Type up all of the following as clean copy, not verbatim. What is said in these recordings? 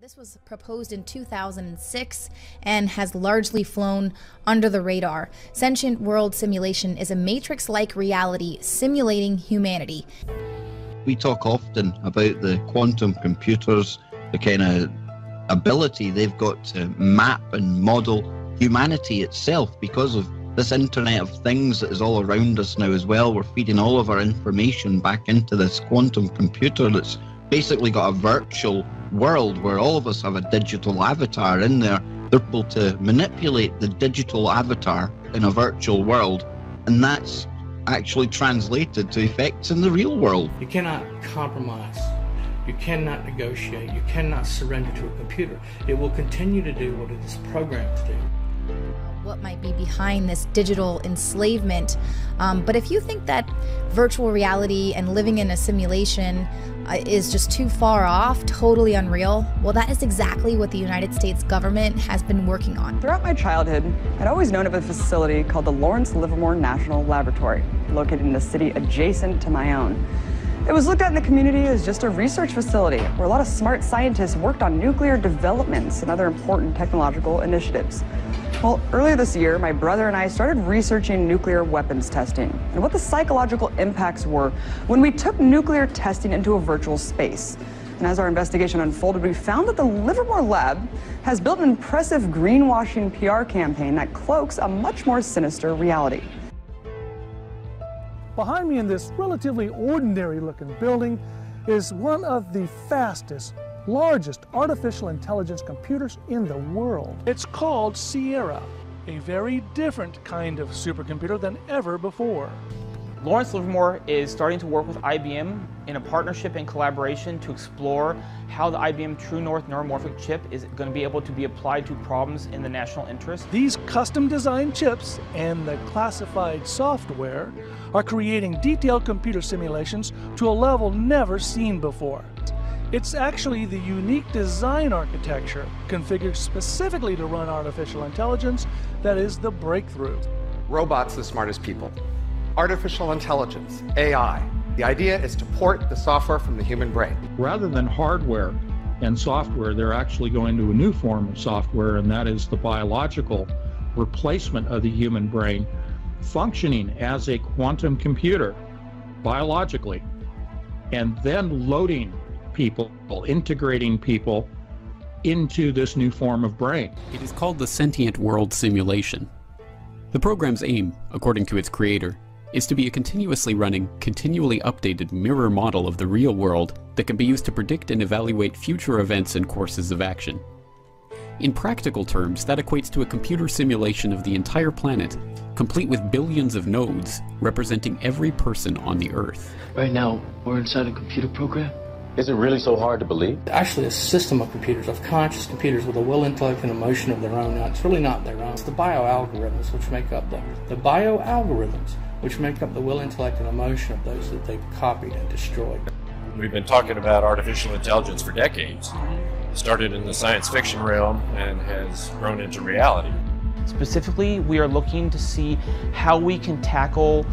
This was proposed in 2006 and has largely flown under the radar. Sentient World Simulation is a matrix-like reality simulating humanity. We talk often about the quantum computers, the kind of ability they've got to map and model humanity itself because of this Internet of Things that is all around us now as well. We're feeding all of our information back into this quantum computer that's basically got a virtual world where all of us have a digital avatar in there. They're able to manipulate the digital avatar in a virtual world, and that's actually translated to effects in the real world. You cannot compromise. You cannot negotiate. You cannot surrender to a computer. It will continue to do what it is programmed to do. What might be behind this digital enslavement. But if you think that virtual reality and living in a simulation is just too far off, totally unreal, well, that is exactly what the United States government has been working on. Throughout my childhood, I'd always known of a facility called the Lawrence Livermore National Laboratory, located in a city adjacent to my own. It was looked at in the community as just a research facility where a lot of smart scientists worked on nuclear developments and other important technological initiatives. Well, earlier this year, my brother and I started researching nuclear weapons testing and what the psychological impacts were when we took nuclear testing into a virtual space. And as our investigation unfolded, we found that the Livermore Lab has built an impressive greenwashing PR campaign that cloaks a much more sinister reality. Behind me in this relatively ordinary-looking building is one of the fastest, largest artificial intelligence computers in the world. It's called Sierra, a very different kind of supercomputer than ever before. Lawrence Livermore is starting to work with IBM in a partnership and collaboration to explore how the IBM TrueNorth neuromorphic chip is going to be able to be applied to problems in the national interest. These custom-designed chips and the classified software are creating detailed computer simulations to a level never seen before. It's actually the unique design architecture configured specifically to run artificial intelligence that is the breakthrough. Robots the smartest people. Artificial intelligence, AI. The idea is to port the software from the human brain. Rather than hardware and software, they're actually going to a new form of software, and that is the biological replacement of the human brain, functioning as a quantum computer biologically, and then loading people, integrating people into this new form of brain. It is called the Sentient World Simulation. The program's aim, according to its creator, is to be a continuously running, continually updated mirror model of the real world that can be used to predict and evaluate future events and courses of action. In practical terms, that equates to a computer simulation of the entire planet, complete with billions of nodes representing every person on the Earth. Right now, we're inside a computer program. Is it really so hard to believe? Actually, a system of computers, of conscious computers with a will, intellect, and emotion of their own. Now, it's really not their own. It's the bioalgorithms which make up the bioalgorithms which make up the will, intellect, and emotion of those that they've copied and destroyed. We've been talking about artificial intelligence for decades. It started in the science fiction realm and has grown into reality. Specifically, we are looking to see how we can tackle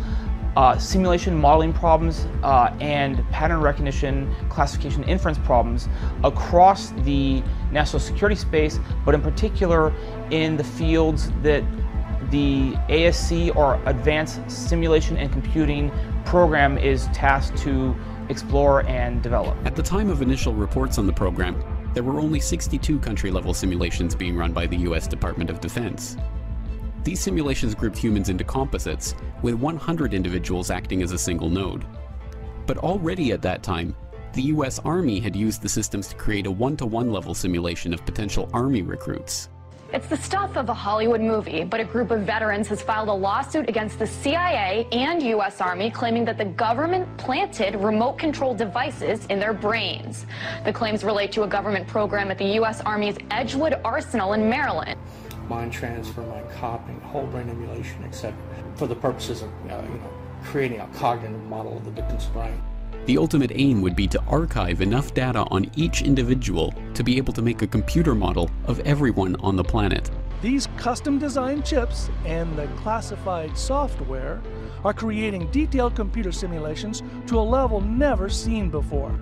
simulation modeling problems and pattern recognition, classification, inference problems across the national security space, but in particular in the fields that the ASC, or Advanced Simulation and Computing program, is tasked to explore and develop. At the time of initial reports on the program, there were only 62 country-level simulations being run by the US Department of Defense. These simulations grouped humans into composites, with 100 individuals acting as a single node. But already at that time, the US Army had used the systems to create a one-to-one level simulation of potential Army recruits. It's the stuff of a Hollywood movie, but a group of veterans has filed a lawsuit against the CIA and U.S. Army, claiming that the government planted remote-controlled devices in their brains. The claims relate to a government program at the U.S. Army's Edgewood Arsenal in Maryland. Mind transfer, mind copying, whole brain emulation, etc., for the purposes of creating a cognitive model of the victim's brain. The ultimate aim would be to archive enough data on each individual to be able to make a computer model of everyone on the planet. These custom-designed chips and the classified software are creating detailed computer simulations to a level never seen before.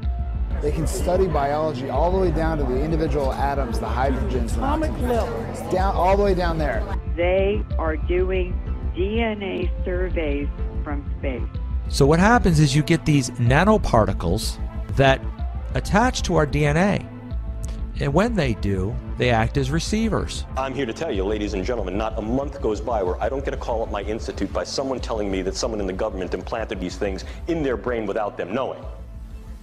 They can study biology all the way down to the individual atoms, the hydrogens, Atomic level. down all the way down there. They are doing DNA surveys from space. So what happens is you get these nanoparticles that attach to our DNA. And when they do, they act as receivers. I'm here to tell you, ladies and gentlemen, not a month goes by where I don't get a call at my institute by someone telling me that someone in the government implanted these things in their brain without them knowing.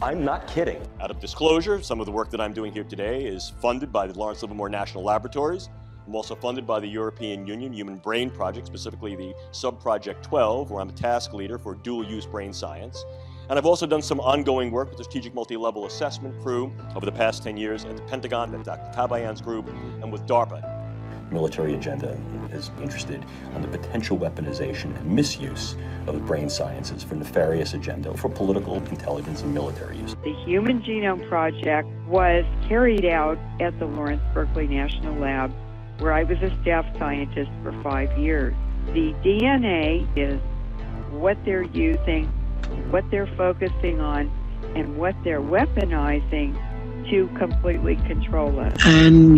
I'm not kidding. Out of disclosure, some of the work that I'm doing here today is funded by the Lawrence Livermore National Laboratories. I'm also funded by the European Union Human Brain Project, specifically the Sub-Project 12, where I'm a task leader for dual-use brain science. And I've also done some ongoing work with the Strategic Multi-Level Assessment crew over the past 10 years at the Pentagon, at Dr. Kabayan's group, and with DARPA. Military agenda is interested in the potential weaponization and misuse of brain sciences for nefarious agenda, for political, intelligence, and military use. The Human Genome Project was carried out at the Lawrence Berkeley National Lab, where I was a staff scientist for 5 years. The DNA is what they're using, what they're focusing on, and what they're weaponizing to completely control us. And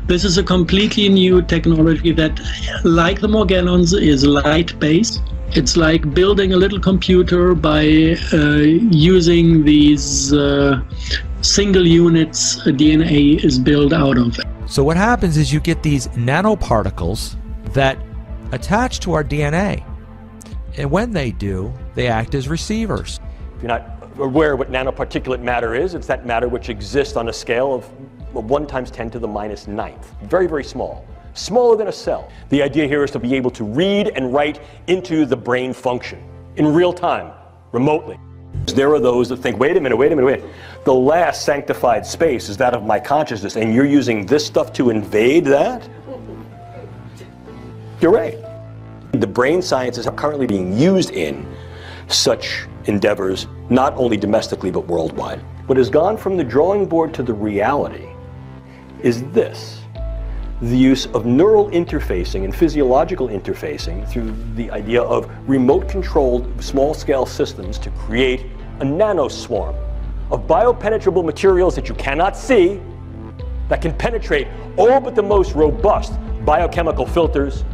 this is a completely new technology that, like the Morgellons, is light-based. It's like building a little computer by using these single units DNA is built out of. So what happens is you get these nanoparticles that attach to our DNA. And when they do, they act as receivers. If you're not aware of what nanoparticulate matter is, it's that matter which exists on a scale of 1 × 10⁻⁹. Very, very small. Smaller than a cell. The idea here is to be able to read and write into the brain function in real time, remotely. There are those that think, wait a minute. The last sanctified space is that of my consciousness, and you're using this stuff to invade that? You're right. The brain sciences are currently being used in such endeavors, not only domestically but worldwide. What has gone from the drawing board to the reality is this: the use of neural interfacing and physiological interfacing through the idea of remote-controlled small-scale systems to create a nanoswarm of biopenetrable materials that you cannot see, that can penetrate all but the most robust biochemical filters,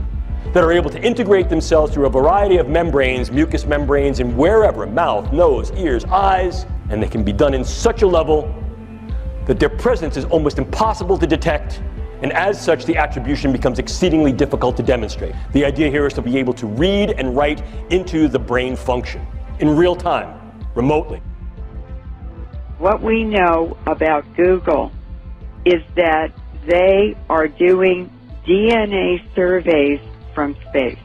that are able to integrate themselves through a variety of membranes, mucous membranes, and wherever, mouth, nose, ears, eyes, and they can be done in such a level that their presence is almost impossible to detect, and as such the attribution becomes exceedingly difficult to demonstrate. The idea here is to be able to read and write into the brain function in real time, remotely. What we know about Google is that they are doing DNA surveys from space.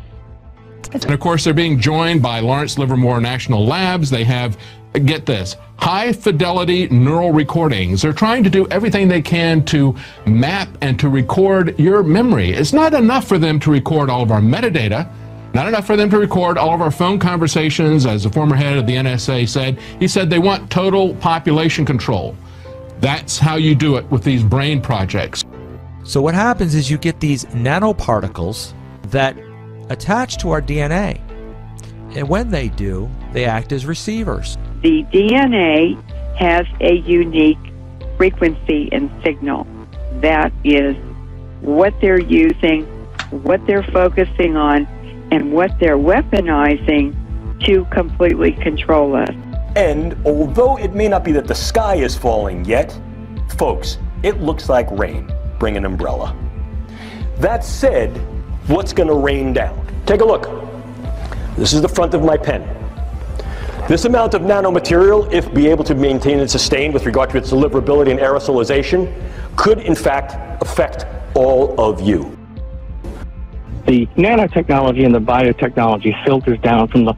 And of course, they're being joined by Lawrence Livermore National Labs. They have, get this, high-fidelity neural recordings. They're trying to do everything they can to map and to record your memory. It's not enough for them to record all of our metadata, not enough for them to record all of our phone conversations. As the former head of the NSA said, he said they want total population control. That's how you do it with these brain projects. So what happens is you get these nanoparticles that attach to our DNA. And when they do, they act as receivers. The DNA has a unique frequency and signal. That is what they're using, what they're focusing on, and what they're weaponizing to completely control us. And although it may not be that the sky is falling yet, folks, it looks like rain. Bring an umbrella. That said, what's going to rain down? Take a look. This is the front of my pen. This amount of nanomaterial, if be able to maintain and sustain with regard to its deliverability and aerosolization, could in fact affect all of you. The nanotechnology and the biotechnology filters down from the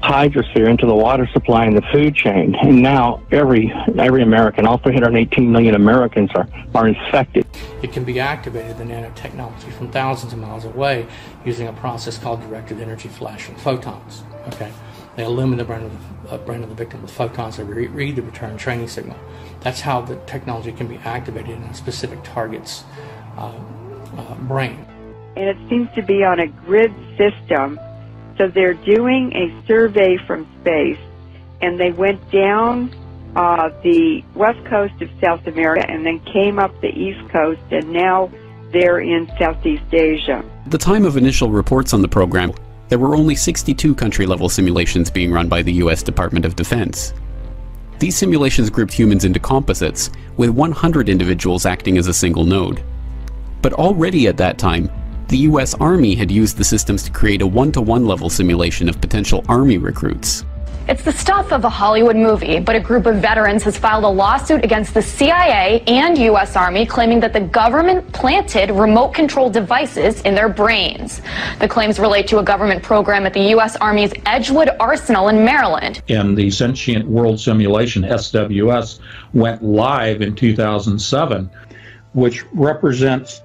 hydrosphere into the water supply and the food chain. And now every American, all 318 million Americans are infected. It can be activated, the nanotechnology, from thousands of miles away using a process called directed energy flashing, photons. Okay, they illumine the brain of the victim with photons that read the return training signal. That's how the technology can be activated in a specific target's brain. And it seems to be on a grid system. So they're doing a survey from space, and they went down the west coast of South America and then came up the east coast, and now they're in Southeast Asia. At the time of initial reports on the program, there were only 62 country-level simulations being run by the US Department of Defense. These simulations grouped humans into composites, with 100 individuals acting as a single node. But already at that time, the US Army had used the systems to create a one-to-one level simulation of potential Army recruits. It's the stuff of a Hollywood movie, but a group of veterans has filed a lawsuit against the CIA and U.S. Army claiming that the government planted remote-controlled devices in their brains. The claims relate to a government program at the U.S. Army's Edgewood Arsenal in Maryland. And the Sentient World Simulation, SWS, went live in 2007, which represents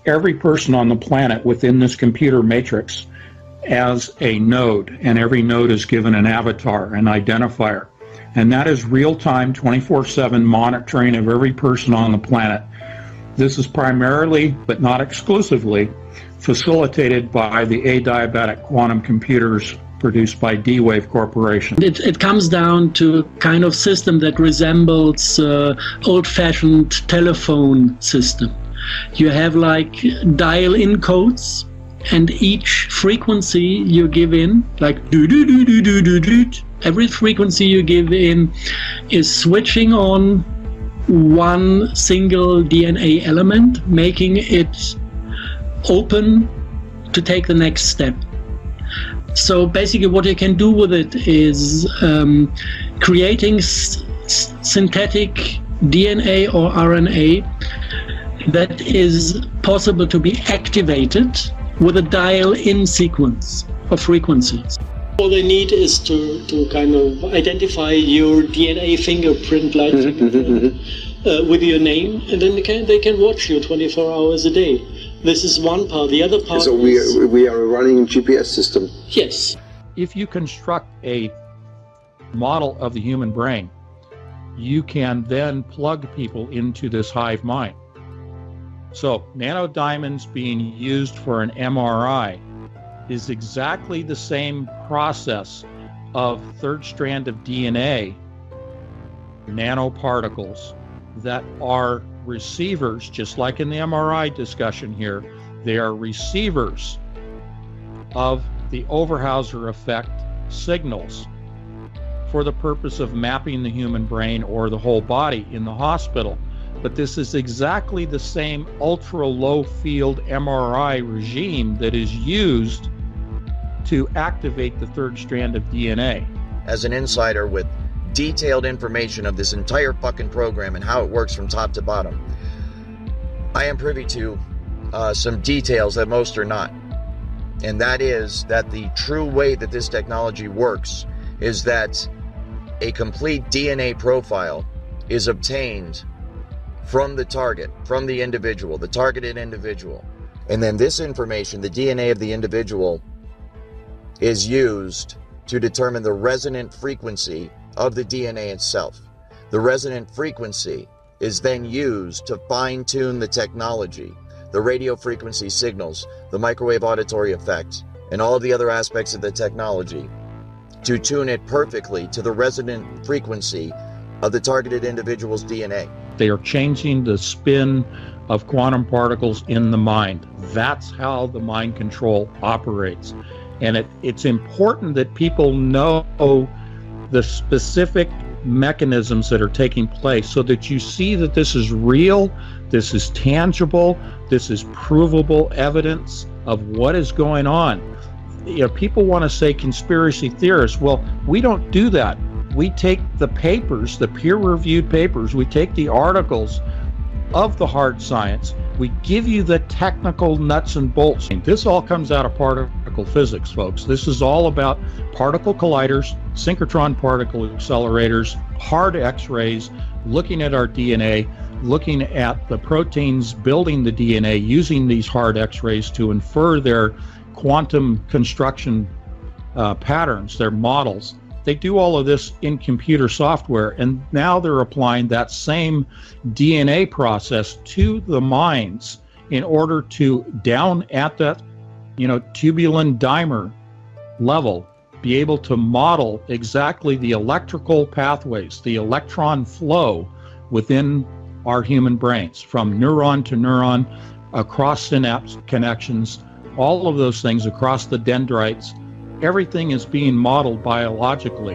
every person on the planet within this computer matrix as a node, and every node is given an avatar, an identifier. And that is real-time, 24/7 monitoring of every person on the planet. This is primarily, but not exclusively, facilitated by the adiabatic quantum computers produced by D-Wave Corporation. It comes down to a kind of system that resembles old-fashioned telephone system. You have like dial-in codes, and each frequency you give in, like do-do-do-do-do-do-do, every frequency you give in is switching on one single DNA element, making it open to take the next step. So basically what you can do with it is creating synthetic DNA or RNA that is possible to be activated with a dial-in sequence of frequencies. All they need is to kind of identify your DNA fingerprint like with your name, and then they can watch you 24 hours a day. This is one part. The other part so we are running a GPS system. Yes. If you construct a model of the human brain, you can then plug people into this hive mind. So nanodiamonds being used for an MRI is exactly the same process of third strand of DNA, nanoparticles, that are receivers, just like in the MRI discussion here. They are receivers of the Overhauser effect signals for the purpose of mapping the human brain or the whole body in the hospital. But this is exactly the same ultra-low field MRI regime that is used to activate the third strand of DNA. As an insider with detailed information of this entire fucking program and how it works from top to bottom, I am privy to some details that most are not. And that is that the true way that this technology works is that a complete DNA profile is obtained from the target, from the individual, the targeted individual. And then this information, the DNA of the individual, is used to determine the resonant frequency of the DNA itself. The resonant frequency is then used to fine-tune the technology, the radio frequency signals, the microwave auditory effect, and all of the other aspects of the technology to tune it perfectly to the resonant frequency of the targeted individual's DNA. They are changing the spin of quantum particles in the mind. That's how the mind control operates. And it's important that people know the specific mechanisms that are taking place so that you see that this is real, this is tangible, this is provable evidence of what is going on. You know, people want to say conspiracy theorists. Well, we don't do that. We take the papers, the peer-reviewed papers, we take the articles of the hard science, we give you the technical nuts and bolts. This all comes out of particle physics, folks. This is all about particle colliders, synchrotron particle accelerators, hard X-rays, looking at our DNA, looking at the proteins building the DNA, using these hard X-rays to infer their quantum construction patterns, their models. They do all of this in computer software, and now they're applying that same DNA process to the minds in order to, down at that, tubulin dimer level, be able to model exactly the electrical pathways, the electron flow within our human brains, from neuron to neuron, across synapse connections, all of those things across the dendrites. Everything is being modeled biologically.